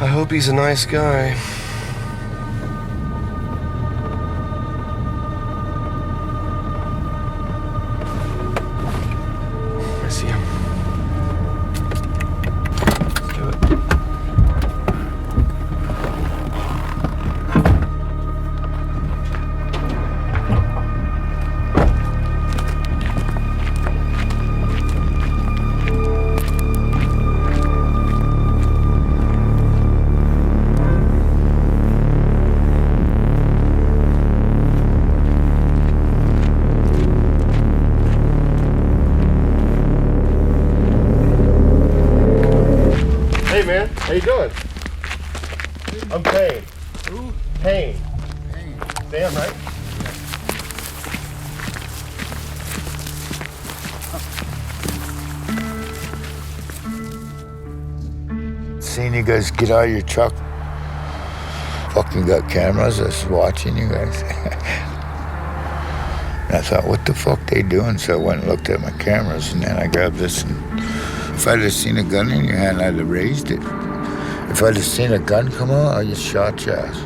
I hope he's a nice guy. I see him. Let's do it. Hey man, how you doing? I'm Payne. Who? Payne. Payne. Sam, right? Seeing you guys get out of your truck. Fucking got cameras that's watching you guys. And I thought, what the fuck they doing? So I went and looked at my cameras, and then I grabbed this, and if I'd have seen a gun in your hand, I'd have raised it. If I'd have seen a gun come out, I'd just shot your ass.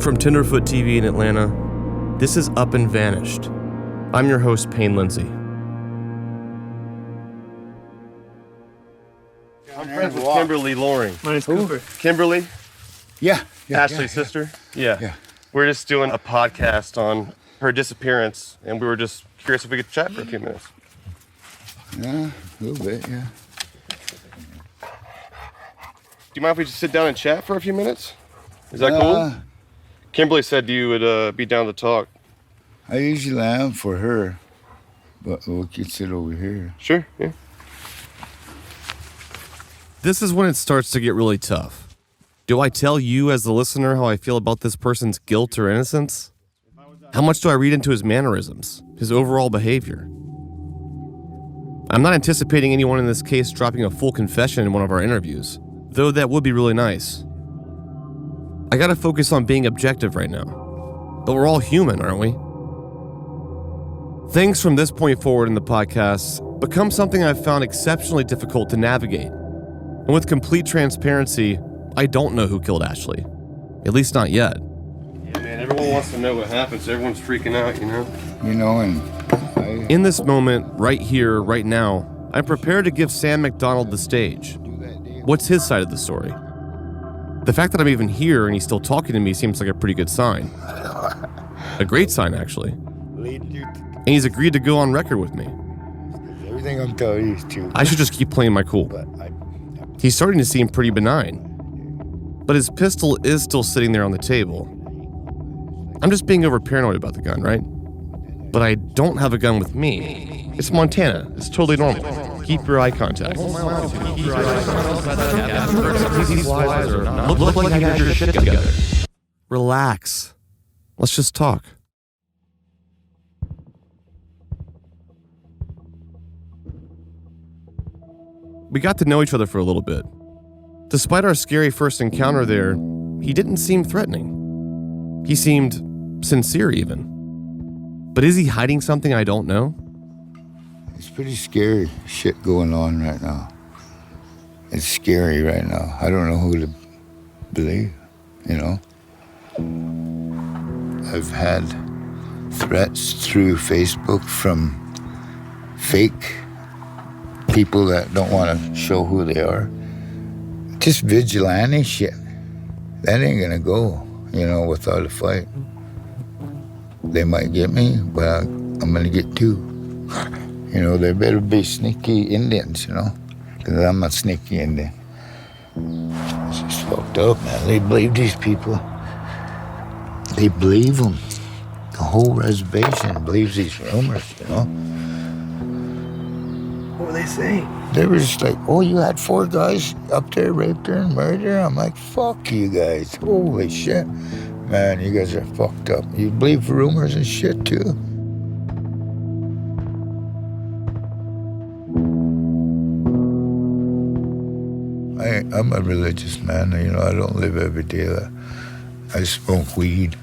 From Tenderfoot TV in Atlanta, this is Up and Vanished. I'm your host, Payne Lindsay. I'm friends with Kimberly Loring. My name's Cooper. Kimberly? Yeah. Ashley's sister? Yeah. We're just doing a podcast on her disappearance, and we were just curious if we could chat for a few minutes. Yeah, a little bit, yeah. Do you mind if we just sit down and chat for a few minutes? Is that cool? Kimberly said you would be down to talk. I usually am for her, but we can sit over here. Sure, yeah. This is when it starts to get really tough. Do I tell you as the listener how I feel about this person's guilt or innocence? How much do I read into his mannerisms, his overall behavior? I'm not anticipating anyone in this case dropping a full confession in one of our interviews, though that would be really nice. I gotta focus on being objective right now. But we're all human, aren't we? Things from this point forward in the podcast become something I've found exceptionally difficult to navigate. And with complete transparency, I don't know who killed Ashley. At least not yet. Yeah, man, everyone wants to know what happened, so everyone's freaking out, you know? You know, and in this moment, right here, right now, I'm prepared to give Sam McDonald the stage. What's his side of the story? The fact that I'm even here and he's still talking to me seems like a pretty good sign. A great sign, actually. And he's agreed to go on record with me. Everything I'm telling you is true. I should just keep playing my cool. He's starting to seem pretty benign. But his pistol is still sitting there on the table. I'm just being over paranoid about the gun, right? But I don't have a gun with me. It's Montana. It's totally normal. Keep your eye contact. Look like you got your shit together. Relax. Let's just talk. We got to know each other for a little bit. Despite our scary first encounter there, he didn't seem threatening. He seemed sincere even. But is he hiding something I don't know? It's pretty scary shit going on right now. It's scary right now. I don't know who to believe, you know? I've had threats through Facebook from fake people that don't want to show who they are. Just vigilante shit. That ain't gonna go, you know, without a fight. They might get me, but I'm gonna get two. You know, they better be sneaky Indians, you know, because I'm a sneaky Indian. It's just fucked up, man. They believe these people. They believe them. The whole reservation believes these rumors, you know. What were they saying? They were just like, oh, you had 4 guys up there raped her and murdered her? I'm like, fuck you guys. Holy shit. Man, you guys are fucked up. You believe rumors and shit, too. I'm a religious man. You know, I don't live every day. I smoke weed.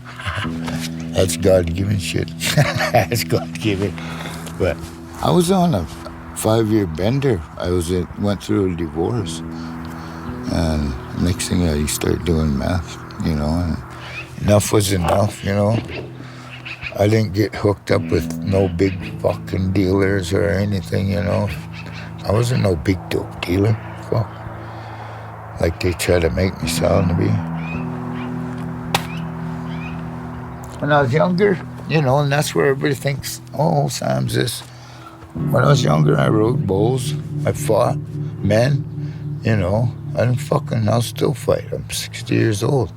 That's God-given shit. That's God-given. But I was on a 5-year bender. Went through a divorce. And next thing you start doing meth, you know, and enough was enough, you know. I didn't get hooked up with no big fucking dealers or anything, you know. I wasn't no big dope dealer. Fuck. Like they try to make me sound to be. When I was younger, you know, and that's where everybody thinks, oh, Sam's this. When I was younger, I rode bulls. I fought men, you know. I'll still fight. I'm 60 years old.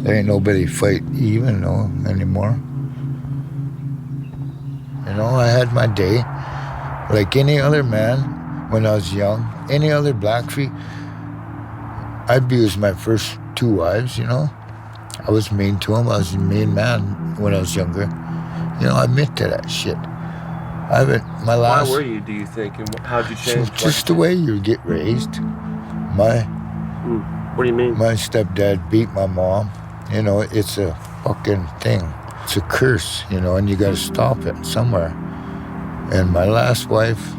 There ain't nobody fight even, no, anymore. You know, I had my day. Like any other man when I was young, any other Blackfeet, I abused my first 2 wives, you know. I was mean to them. I was a mean man when I was younger. You know, I admit to that shit. Why were you, do you think? And how'd you change? Just the way you get raised. What do you mean? My stepdad beat my mom. You know, it's a fucking thing. It's a curse, you know, and you gotta stop it somewhere. And my last wife,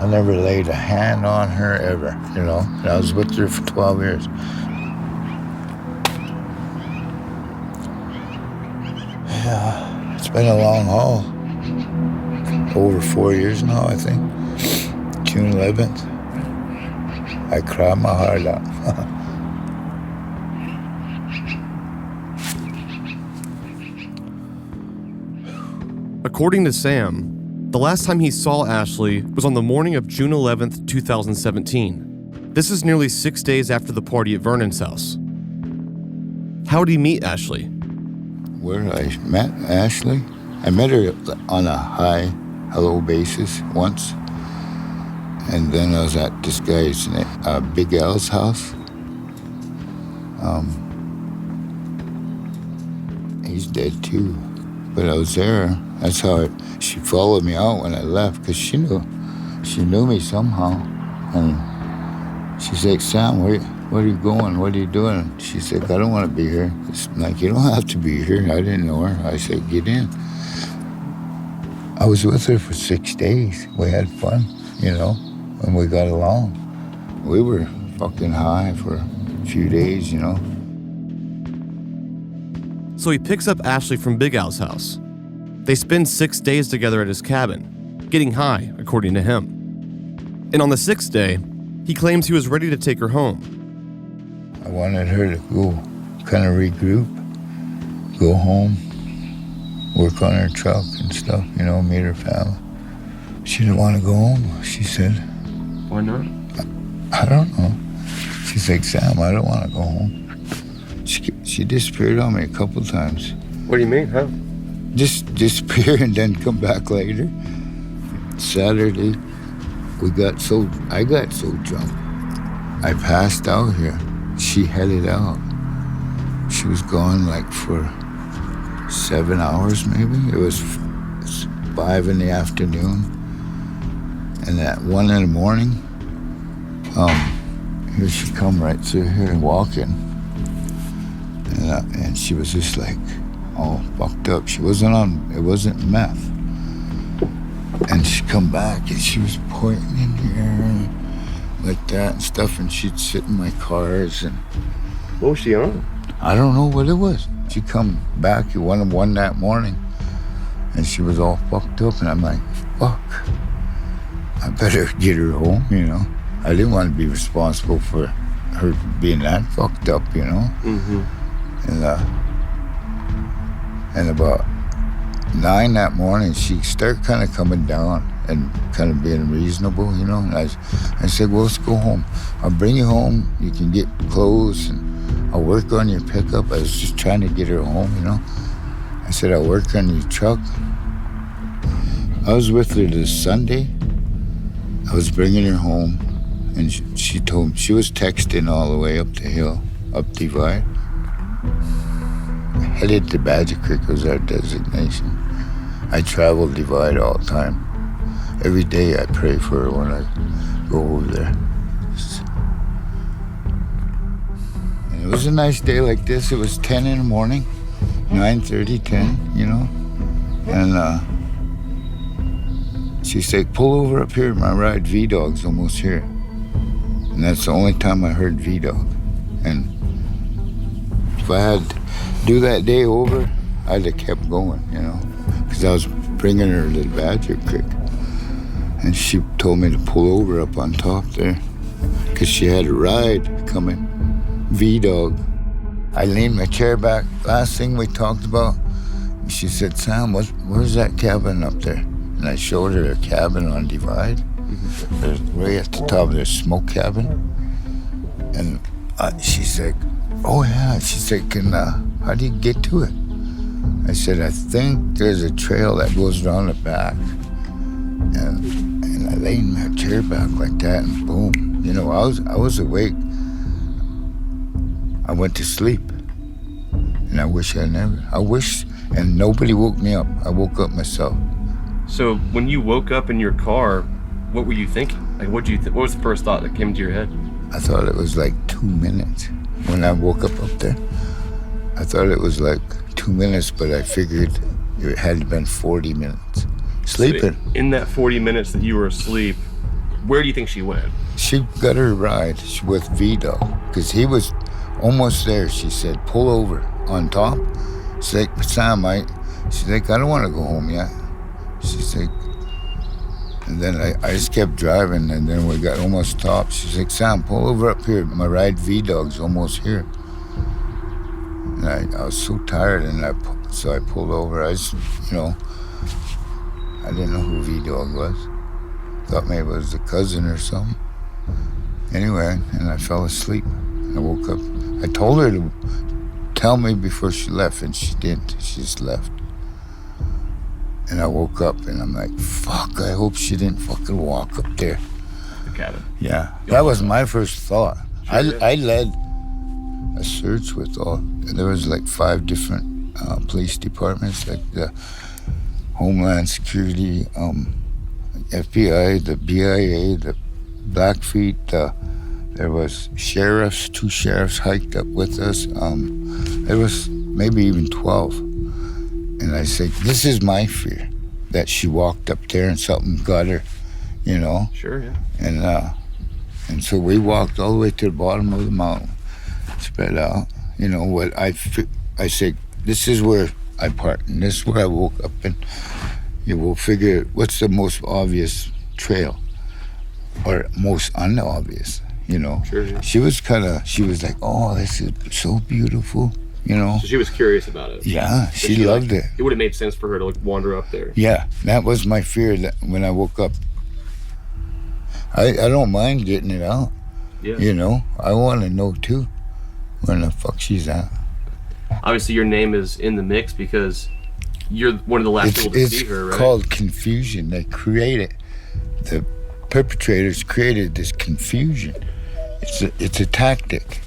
I never laid a hand on her ever, you know. And I was with her for 12 years. Yeah. It's been a long haul. Over 4 years now, I think. June 11th. I cried my heart out. According to Sam, the last time he saw Ashley was on the morning of June 11th, 2017. This is nearly 6 days after the party at Vernon's house. How did he meet Ashley? Where I met Ashley? I met her on a hi-hello basis once. And then I was at this guy's, Big Al's house. He's dead too. But I was there. That's how she followed me out when I left, because she knew me somehow. And she's like, Sam, where are you going? What are you doing? She's like, I don't want to be here. It's like, you don't have to be here. I didn't know her. I said, get in. I was with her for 6 days. We had fun, you know, and we got along. We were fucking high for a few days, you know. So he picks up Ashley from Big Al's house. They spend 6 days together at his cabin, getting high, according to him. And on the 6th day, he claims he was ready to take her home. I wanted her to go kind of regroup, go home, work on her truck and stuff, you know, meet her family. She didn't want to go home, she said. Why not? I don't know. She's like, Sam, I don't want to go home. She disappeared on me a couple times. What do you mean, huh? Just disappear and then come back later. Saturday, I got so drunk. I passed out here. She headed out. She was gone like for 7 hours maybe. It was 5 in the afternoon. And at 1 in the morning, here she come right through here walking. And she was just like all fucked up. It wasn't meth. And she come back and she was pointing in here like that and stuff, and she'd sit in my cars. And what was she on? I don't know what it was. She come back at 1 that morning and she was all fucked up, and I'm like, fuck, I better get her home, you know. I didn't want to be responsible for her being that fucked up, you know. Mm-hmm. And about 9 that morning, she started kind of coming down and kind of being reasonable, you know. And I said, well, let's go home. I'll bring you home. You can get clothes, and I'll work on your pickup. I was just trying to get her home, you know. I said, I'll work on your truck. I was with her this Sunday. I was bringing her home, and she told me, she was texting all the way up the hill, up Divide. Headed to Badger Creek was our designation. I travel Divide all the time. Every day I pray for her when I go over there. And it was a nice day like this. It was 10 in the morning, 9:30, 10, you know. And she said, pull over up here, my ride, V-Dog's almost here. And that's the only time I heard V-Dog. And if I had to do that day over, I'd have kept going, you know, because I was bringing her to the Badger Creek. And she told me to pull over up on top there because she had a ride coming, V-Dog. I leaned my chair back. Last thing we talked about, she said, Sam, where's that cabin up there? And I showed her a cabin on Divide. There's way at the top, there's a smoke cabin. And she's like, oh yeah. She's like, how do you get to it? I said, I think there's a trail that goes around the back. And I leaned my chair back like that, and boom. You know, I was awake. I went to sleep. And I wish, and nobody woke me up. I woke up myself. So when you woke up in your car, what were you thinking? Like, what was the first thought that came to your head? I thought it was like 2 minutes. When I woke up there, I thought it was like 2 minutes, but I figured it had been 40 minutes. Sleeping. So in that 40 minutes that you were asleep, where do you think she went? She got her ride with V-Dog, because he was almost there. She said, pull over on top. She's like, Sam, she's like, I don't want to go home yet. She's like, and then I just kept driving, and then we got almost stopped. She's like, Sam, pull over up here. My ride V-Dog's almost here. And I was so tired, and so I pulled over. I just, you know, I didn't know who V-Dog was. Thought maybe it was a cousin or something. Anyway, and I fell asleep. I woke up. I told her to tell me before she left, and she didn't. She just left. And I woke up, and I'm like, fuck, I hope she didn't fucking walk up there. The cabin. Yeah, that was my first thought. Sure, I led a search with there was like 5 different police departments, like the Homeland Security, FBI, the BIA, the Blackfeet, there was sheriffs, 2 sheriffs hiked up with us. There was maybe even 12. And I said, this is my fear, that she walked up there and something got her, you know? Sure, yeah. And so we walked all the way to the bottom of the mountain, spread out. You know what I said, this is where I parked, and this is where I woke up, and you will figure what's the most obvious trail, or most unobvious, you know? Sure, yeah. She was like, oh, this is so beautiful. You know, so she was curious about it. Yeah, she loved it. It would have made sense for her to like wander up there. Yeah, that was my fear. That when I woke up, I don't mind getting it out. Yeah. You know, I want to know too, where the fuck she's at. Obviously, your name is in the mix because you're one of the last people to see her, right? It's called confusion. They created, the perpetrators created this confusion. It's a tactic.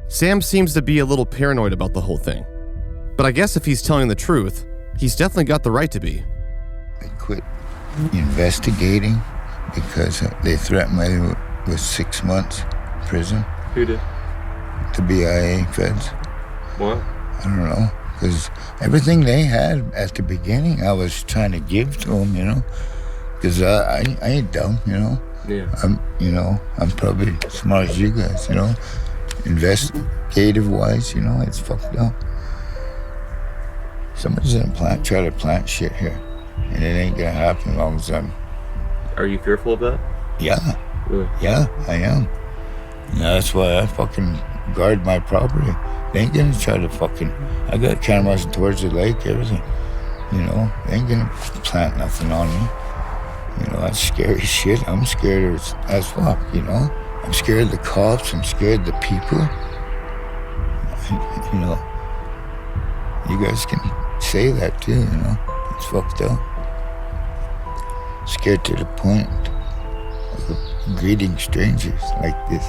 Sam seems to be a little paranoid about the whole thing. But I guess if he's telling the truth, he's definitely got the right to be. I quit investigating because they threatened me with 6 months prison. Who did? The BIA feds. What? I don't know. Because everything they had at the beginning, I was trying to give to them, you know. Because I ain't dumb, you know. Yeah. I'm probably as smart as you guys, you know. Investigative-wise, you know, it's fucked up. Somebody's gonna try to plant shit here, and it ain't gonna happen as long as I'm... Are you fearful of that? Yeah. Really? Yeah, I am. Yeah, that's why I fucking guard my property. They ain't gonna try to fucking... I got cameras towards the lake, everything. You know, they ain't gonna plant nothing on me. You know, that's scary shit. I'm scared as fuck, you know? I'm scared of the cops. I'm scared of the people. You know, you guys can say that too, you know? It's fucked up. Scared to the point of greeting strangers like this.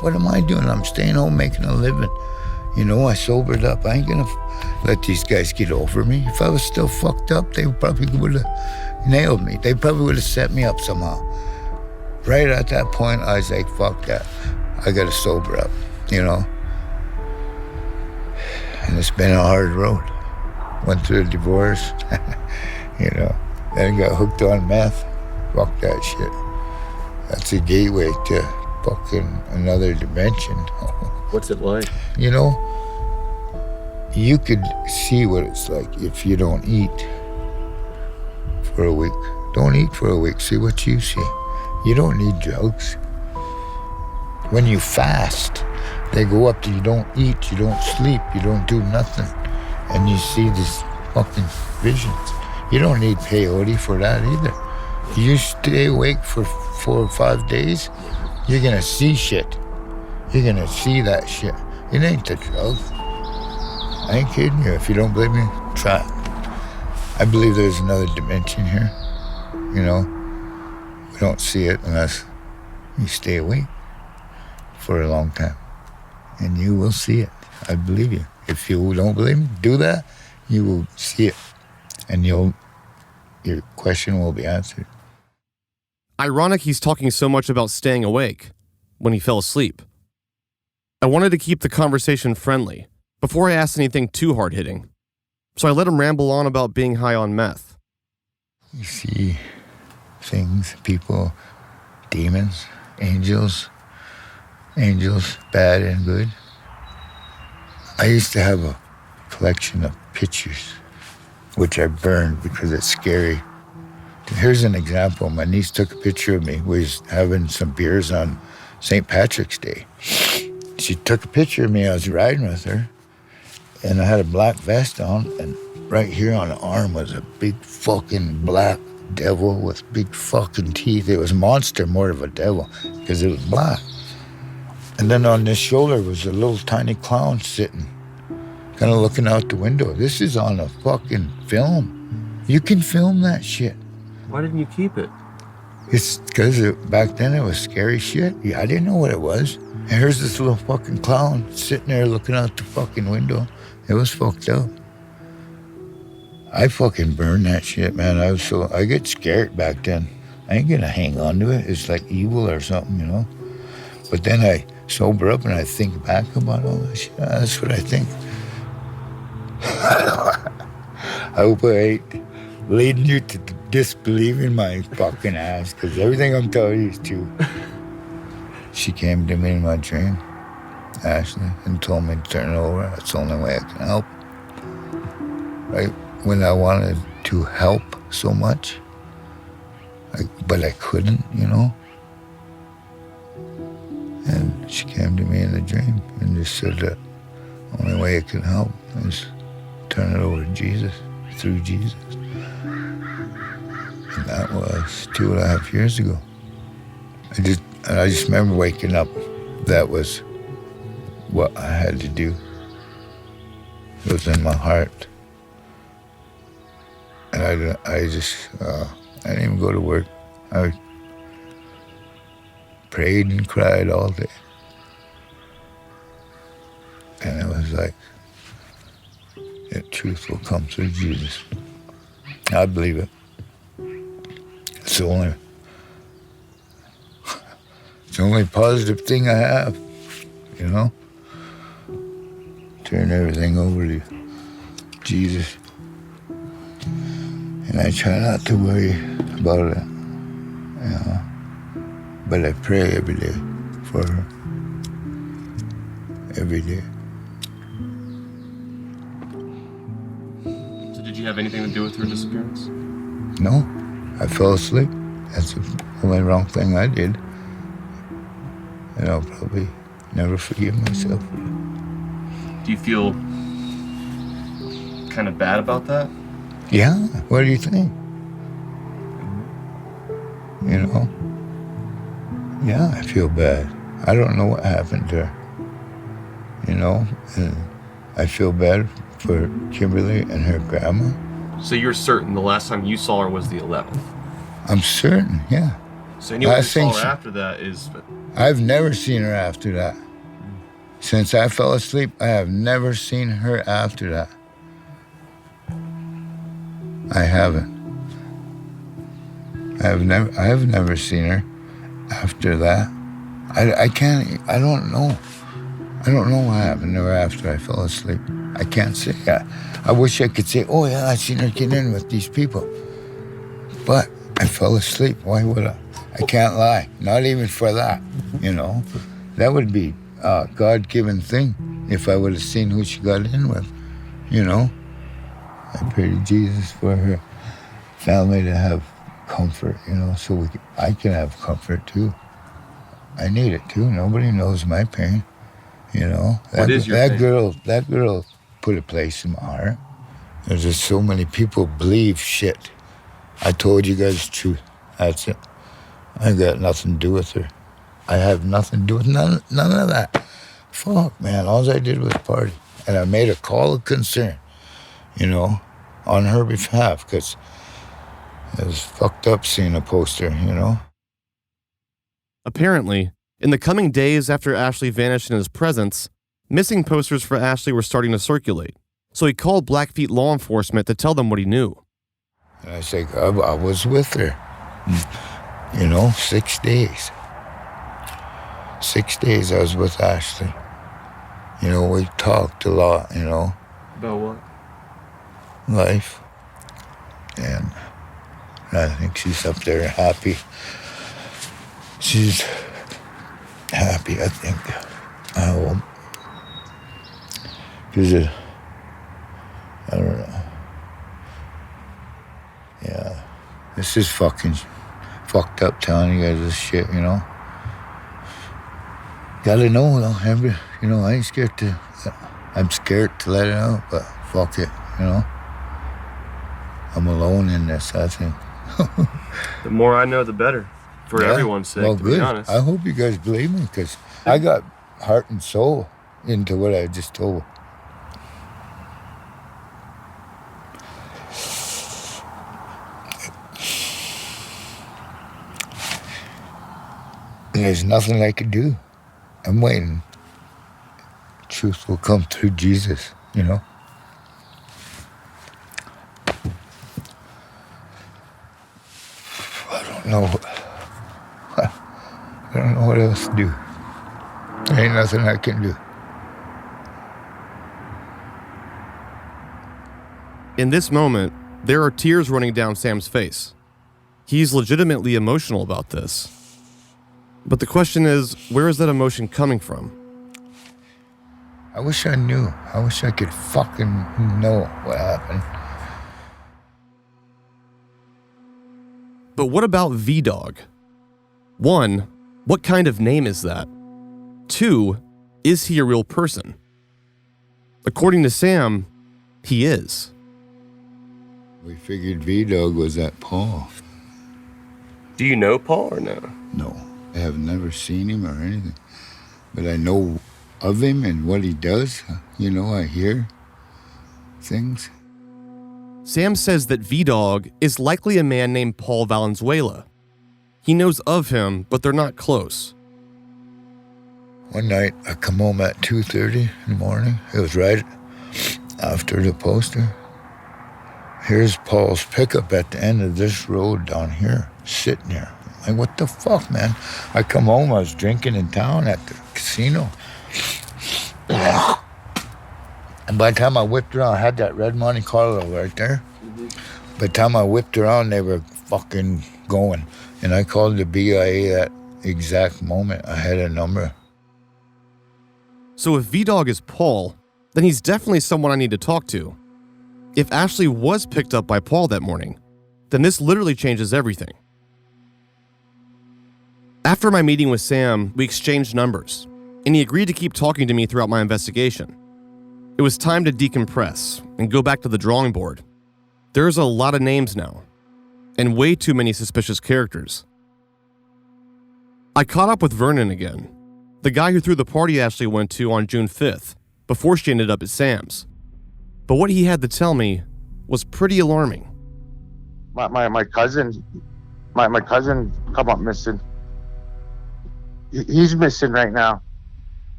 What am I doing? I'm staying home making a living. You know, I sobered up. I ain't gonna let these guys get over me. If I was still fucked up, they probably would have nailed me. They probably would have set me up somehow. Right at that point, I was like, fuck that. I gotta sober up, you know? And it's been a hard road. Went through a divorce, you know, then got hooked on meth. Fuck that shit. That's a gateway to fucking another dimension. What's it like? You know, you could see what it's like if you don't eat for a week. Don't eat for a week, see what you see. You don't need drugs. When you fast, they go up to you don't eat, you don't sleep, you don't do nothing. And you see these fucking visions. You don't need peyote for that either. You stay awake for 4 or 5 days, you're gonna see shit. You're gonna see that shit. It ain't the drug. I ain't kidding you. If you don't believe me, try it. I believe there's another dimension here. You know, we don't see it unless you stay awake for a long time. And you will see it. I believe you. If you don't believe me, do that, you will see it. And your question will be answered. Ironic he's talking so much about staying awake when he fell asleep. I wanted to keep the conversation friendly before I asked anything too hard-hitting, so I let him ramble on about being high on meth. You see things, people, demons, angels, bad and good. I used to have a collection of pictures, which I burned because it's scary. Here's an example. My niece took a picture of me. We was having some beers on St. Patrick's Day. She took a picture of me. I was riding with her, and I had a black vest on, and right here on the arm was a big fucking black devil with big fucking teeth. It was a monster more of a devil because it was black. And then on this shoulder was a little tiny clown sitting, kind of looking out the window. This is on a fucking film. You can film that shit. Why didn't you keep it? It's because back then it was scary shit. Yeah, I didn't know what it was. And here's this little fucking clown sitting there looking out the fucking window. It was fucked up. I fucking burned that shit, man. I get scared back then. I ain't gonna hang on to it. It's like evil or something, you know? But then I sober up and I think back about all this shit. That's what I think. I hope I ain't leading you to disbelieving my fucking ass, because everything I'm telling you is true. She came to me in my dream, Ashley, and told me to turn it over. That's the only way I can help. Right? When I wanted to help so much, but I couldn't, you know? And she came to me in a dream and just said that the only way it can help is turn it over to Jesus, through Jesus. And that was 2.5 years ago. I just remember waking up. That was what I had to do. It was in my heart. And I didn't even go to work. I prayed and cried all day. And it was like, the truth will come through Jesus. I believe it. It's the only positive thing I have, you know? Turn everything over to Jesus. And I try not to worry about it, you know? But I pray every day for her. Every day. So did you have anything to do with her disappearance? No, I fell asleep. That's the only wrong thing I did. And I'll probably never forgive myself. Do you feel kind of bad about that? Yeah, what do you think? You know? Yeah, I feel bad. I don't know what happened to her. You know? And I feel bad for Kimberly and her grandma. So you're certain the last time you saw her was the 11th? I'm certain, yeah. So anyone who saw her after that is... I've never seen her after that. Since I fell asleep, I have never seen her after that. I haven't. I have never seen her after that. I don't know. I don't know what happened to her after I fell asleep. I can't say that. I wish I could say, oh yeah, I seen her get in with these people. But I fell asleep. Why would I? I can't lie. Not even for that, you know. That would be a God-given thing if I would have seen who she got in with, you know. I pray to Jesus for her family to have comfort, you know, so I can have comfort too. I need it too. Nobody knows my pain, you know. What is your pain? That girl put a place in my heart. There's just so many people believe shit. I told you guys the truth. That's it. I got nothing to do with her. I have nothing to do with none of that. Fuck, man. All I did was party. And I made a call of concern, you know, on her behalf, because it was fucked up seeing a poster, you know. Apparently, in the coming days after Ashley vanished in his presence, missing posters for Ashley were starting to circulate. So he called Blackfeet law enforcement to tell them what he knew. And I said, I was with her, you know, 6 days. 6 days I was with Ashley. You know, we talked a lot, you know. About what? Life. And I think she's up there happy. She's happy, I think. I hope. Because I don't know. Yeah. This is fucking fucked up telling you guys this shit, you know. Gotta know, though. You know, I'm scared to let it out, but fuck it, you know. I'm alone in this, I think. The more I know, the better. For everyone's sake, well, to good. be honest. I hope you guys believe me, because I got heart and soul into what I just told. There's nothing I can do. I'm waiting. Truth will come through Jesus, you know. I don't know what else to do. There ain't nothing I can do. In this moment, there are tears running down Sam's face. He's legitimately emotional about this. But the question is, where is that emotion coming from? I wish I knew. I wish I could fucking know what happened. But what about V-Dog? 1, what kind of name is that? 2, is he a real person? According to Sam, he is. We figured V-Dog was that Paul. Do you know Paul or no? No, I have never seen him or anything. But I know of him and what he does. You know, I hear things. Sam says that V-Dog is likely a man named Paul Valenzuela. He knows of him, but they're not close. One night, I come home at 2:30 in the morning. It was right after the poster. Here's Paul's pickup at the end of this road down here, sitting here. I'm like, what the fuck, man? I come home, I was drinking in town at the casino. And by the time I whipped around, I had that red Monte Carlo right there. By the time I whipped around, they were fucking going. And I called the BIA that exact moment. I had a number. So if V-Dog is Paul, then he's definitely someone I need to talk to. If Ashley was picked up by Paul that morning, then this literally changes everything. After my meeting with Sam, we exchanged numbers, and he agreed to keep talking to me throughout my investigation. It was time to decompress and go back to the drawing board. There's a lot of names now, and way too many suspicious characters. I caught up with Vernon again, the guy who threw the party Ashley went to on June 5th, before she ended up at Sam's. But what he had to tell me was pretty alarming. My cousin come up missing. He's missing right now.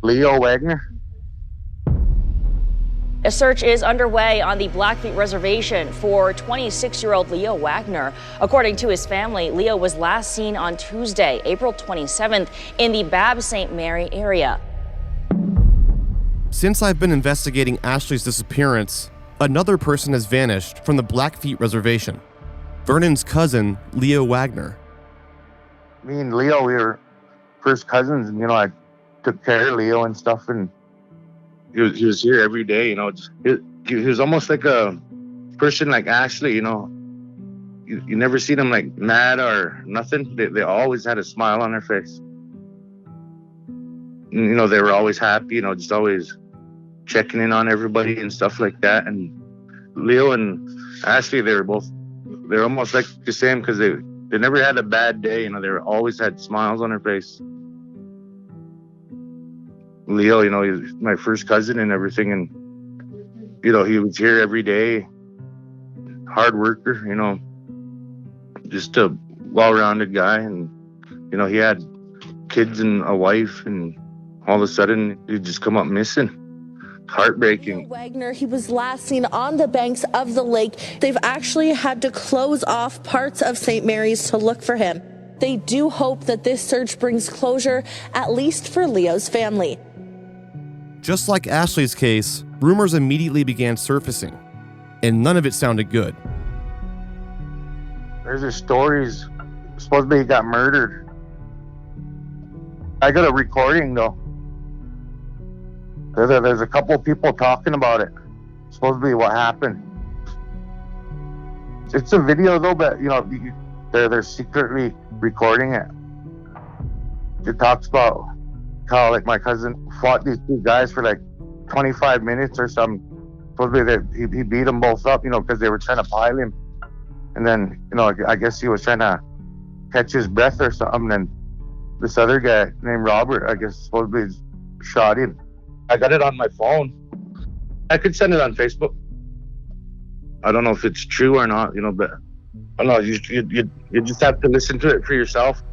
Leo Wagner. A search is underway on the Blackfeet Reservation for 26-year-old Leo Wagner. According to his family, Leo was last seen on Tuesday, April 27th, in the Bab St. Mary area. Since I've been investigating Ashley's disappearance, another person has vanished from the Blackfeet Reservation. Vernon's cousin, Leo Wagner. Me and Leo, we were first cousins, and I took care of Leo and stuff, and he was here every day. He was almost like a person like Ashley. You never seen him like mad or nothing. They always had a smile on their face. And, they were always happy. Just always checking in on everybody and stuff like that. And Leo and Ashley, they're almost like the same, because they never had a bad day. They always had smiles on their face. Leo, he's my first cousin and everything, and he was here every day, hard worker, just a well-rounded guy, and he had kids and a wife, and all of a sudden he'd just come up missing. Heartbreaking. Wagner, he was last seen on the banks of the lake. They've actually had to close off parts of St. Mary's to look for him. They do hope that this search brings closure, at least for Leo's family. Just like Ashley's case, rumors immediately began surfacing, and none of it sounded good. There's the stories. Supposedly he got murdered. I got a recording though. There's a couple of people talking about it. Supposedly what happened. It's a video though, but they're secretly recording it. It talks about how like my cousin fought these two guys for like 25 minutes or something. Supposedly he beat them both up, because they were trying to pile him. And then, I guess he was trying to catch his breath or something. And this other guy named Robert, I guess, supposedly shot him. I got it on my phone. I could send it on Facebook. I don't know if it's true or not, but I don't know. You just have to listen to it for yourself.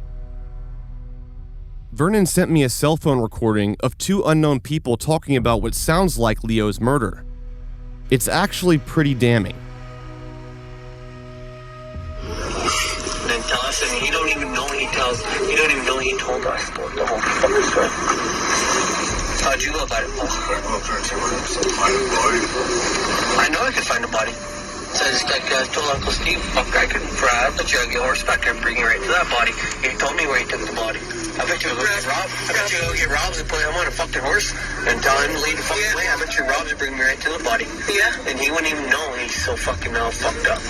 Vernon sent me a cell phone recording of two unknown people talking about what sounds like Leo's murder. It's actually pretty damning. And tell us, and he don't even know he told us the whole fucking story. How'd you go about it, Paul? I know I could find a body. So I just told Uncle Steve, I bet you I'll get horseback and bring you right to that body. He told me where he took the body. I bet you I'll get Rob. I bet you I'll get Rob to put him on a fucking horse and tell him to lead the fucking way. I bet you Rob to bring me right to the body. Yeah. And he wouldn't even know. He's so fucking all fucked up.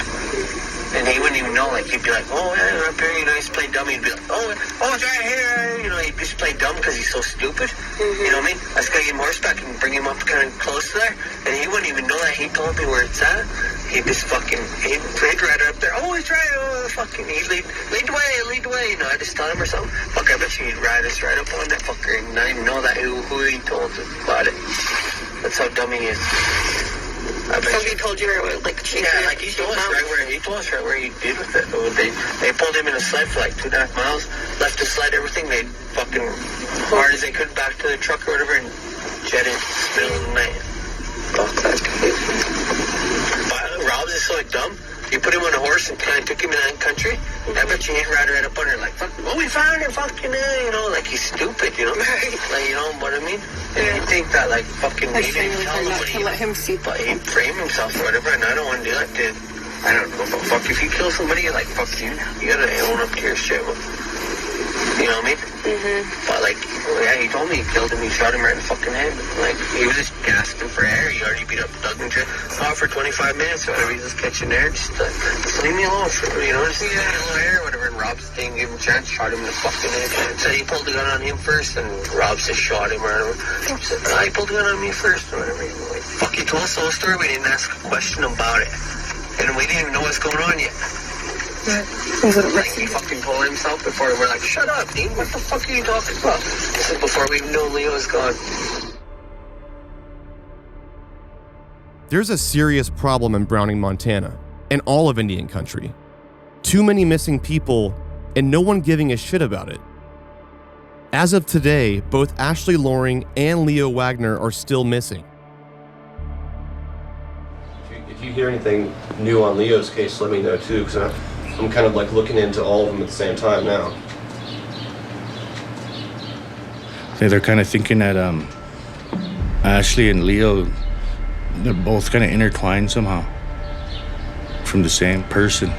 And he wouldn't even know. Like, he'd be like, oh, yeah, up here, just play dumb. He'd be like, oh, it's right here. He'd just play dumb because he's so stupid. Mm-hmm. You know what I mean? I just gotta get him horseback and bring him up kind of close to there. And he wouldn't even know that. He told me where it's at. He'd just fucking, he'd ride up there. Oh, he's right. Oh, fucking, he'd lead the way. I just tell him or something. Fuck, I bet you he'd ride us right up on that fucker and not even know that who he told about it. That's how dumb he is. So he told you where, like, he told us right where he did with it. They pulled him in a sled for like 2.5 miles, left the sled, everything. They fucking hard as they could back to the truck or whatever and jetted in the middle of the night. Rob's is so dumb. You put him on a horse and kind of took him in that country. I bet you he'd ride right up on her like, we found her, fucking, like he's stupid, like, what I mean? And you think that, like, fucking, he didn't tell nobody, let him see, but he'd frame himself or whatever, and I don't want to do that, dude. I don't know, but fuck, if you kill somebody, you're like, fuck you gotta own up to your shit. You know what I mean? Mm-hmm. But, like, he told me he killed him. He shot him right in the fucking head. Like, he was just gasping for air. He already beat up Doug and fought for 25 minutes or whatever. He's just catching air. Just leave me alone. Just leave me alone air or whatever. And Rob's didn't give him a chance. Shot him in the fucking head. Said he pulled the gun on him first, and Rob just shot him or whatever. Said, he pulled the gun on me first or whatever. Like, fuck, he told us the whole story. We didn't ask a question about it. And we didn't even know what's going on yet. Like, he fucking told himself before we're like, shut up, Dean, what the fuck are you talking about? This is before we even know Leo's gone. There's a serious problem in Browning, Montana, and all of Indian country. Too many missing people, and no one giving a shit about it. As of today, both Ashley Loring and Leo Wagner are still missing. If you hear anything new on Leo's case, let me know too, because I'm kind of like looking into all of them at the same time now. They're kind of thinking that Ashley and Leo, they're both kind of intertwined somehow from the same person.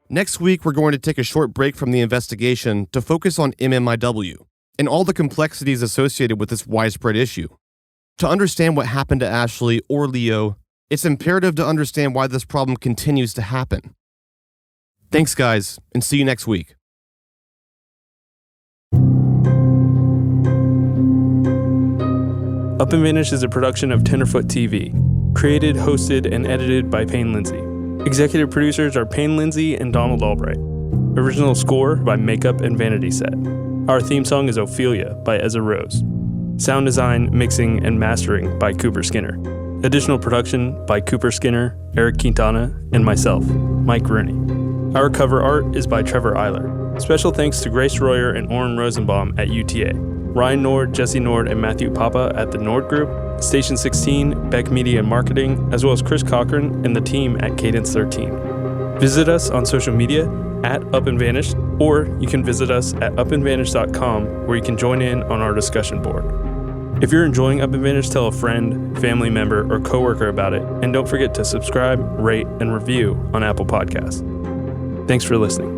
Next week, we're going to take a short break from the investigation to focus on MMIW and all the complexities associated with this widespread issue. To understand what happened to Ashley or Leo, it's imperative to understand why this problem continues to happen. Thanks, guys, and see you next week. Up and Vanish is a production of Tenderfoot TV, created, hosted, and edited by Payne Lindsay. Executive producers are Payne Lindsay and Donald Albright. Original score by Makeup and Vanity Set. Our theme song is Ophelia by Ezra Rose. Sound design, mixing, and mastering by Cooper Skinner. Additional production by Cooper Skinner, Eric Quintana, and myself, Mike Rooney. Our cover art is by Trevor Eiler. Special thanks to Grace Royer and Oren Rosenbaum at UTA. Ryan Nord, Jesse Nord, and Matthew Papa at the Nord Group, Station 16, Beck Media and Marketing, as well as Chris Cochran and the team at Cadence 13. Visit us on social media at Up and Vanished, or you can visit us at upandvanished.com where you can join in on our discussion board. If you're enjoying Up and Vanished, tell a friend, family member, or coworker about it, and don't forget to subscribe, rate, and review on Apple Podcasts. Thanks for listening.